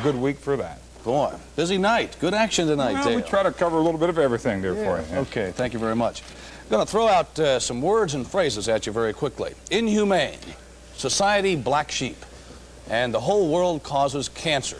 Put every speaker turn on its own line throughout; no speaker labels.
Good week for that.
Boy, busy night. Good action tonight,
Well,
Dale.
we try to cover a little bit of everything there for you. Yeah.
Okay, thank you very much. I'm going to throw out some words and phrases at you very quickly. Inhumane, society black sheep, and the whole world causes cancer.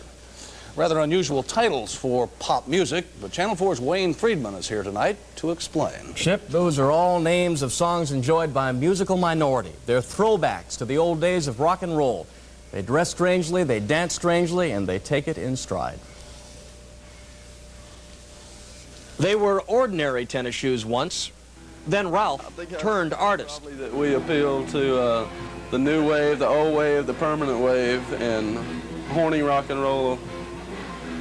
Rather unusual titles for pop music, but Channel 4's Wayne Friedman is here tonight to explain.
Chip, those are all names of songs enjoyed by a musical minority. They're throwbacks to the old days of rock and roll. They dress strangely, they dance strangely, and they take it in stride. They were ordinary tennis shoes once. Then Ralph turned artist.
Probably that we appeal to the new wave, the old wave, the permanent wave, and horny rock and roll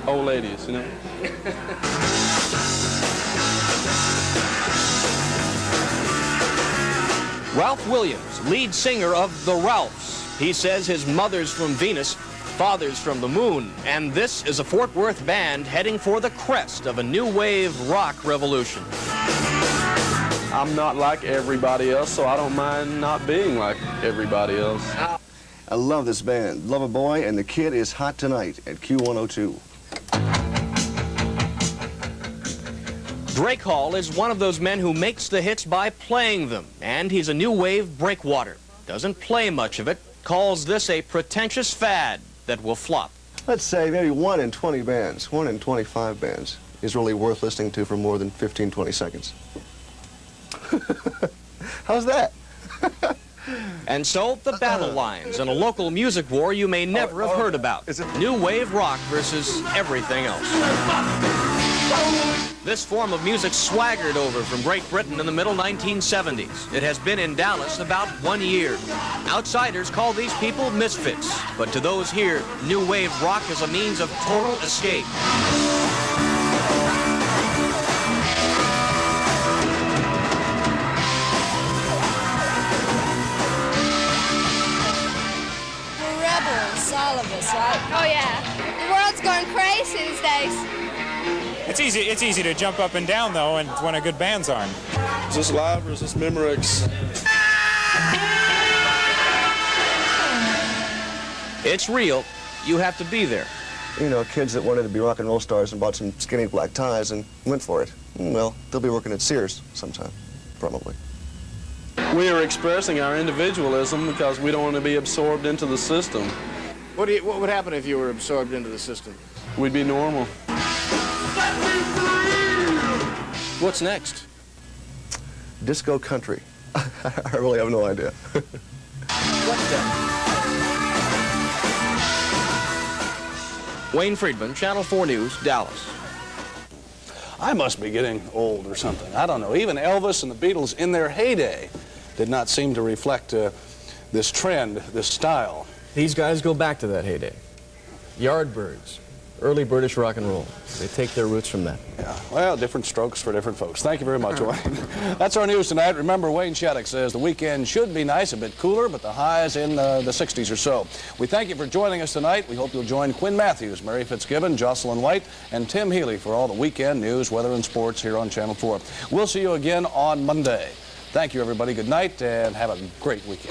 old ladies, you know.
Ralph Williams, lead singer of the Ralphs. He says his mother's from Venus, father's from the moon, and this is a Fort Worth band heading for the crest of a new wave rock revolution.
I'm not like everybody else, so I don't mind not being like everybody else.
I love this band. Love a Boy and the Kid is Hot Tonight at Q102.
Drake Hall is one of those men who makes the hits by playing them, and he's a new wave breakwater. Doesn't play much of it, calls this a pretentious fad that will flop.
Let's say maybe 1 in 20 bands, 1 in 25 bands is really worth listening to for more than 15, 20 seconds. How's that?
And so, the battle lines in a local music war you may never have heard about. New wave rock versus everything else. This form of music swaggered over from Great Britain in the middle 1970s. It has been in Dallas about 1 year. Outsiders call these people misfits, but to those here, new wave rock is a means of total escape.
We're rebels, all of us, right? Oh yeah. The world's going crazy these days.
It's easy to jump up and down, though, and when a good band's on.
Is this live or is this Memorex?
It's real. You have to be there.
You know, kids that wanted to be rock and roll stars and bought some skinny black ties and went for it. Well, they'll be working at Sears sometime, probably.
We are expressing our individualism because we don't want to be absorbed into the system.
What would happen if you were absorbed into the system?
We'd be normal.
What's next?
Disco country. I really have no idea.
What then? Wayne Friedman, Channel 4 News, Dallas.
I must be getting old or something. I don't know. Even Elvis and the Beatles in their heyday did not seem to reflect this trend, this style.
These guys go back to that heyday. Yardbirds, early British rock and roll. They take their roots from that.
Yeah, well, different strokes for different folks. Thank you very much, Wayne. That's our news tonight. Remember, Wayne Shattuck says the weekend should be nice, a bit cooler, but the highs in the 60s or so. We thank you for joining us tonight. We hope you'll join Quinn Matthews, Mary Fitzgibbon, Jocelyn White, and Tim Healy for all the weekend news, weather, and sports here on Channel 4. We'll see you again on Monday. Thank you, everybody. Good night, and have a great weekend.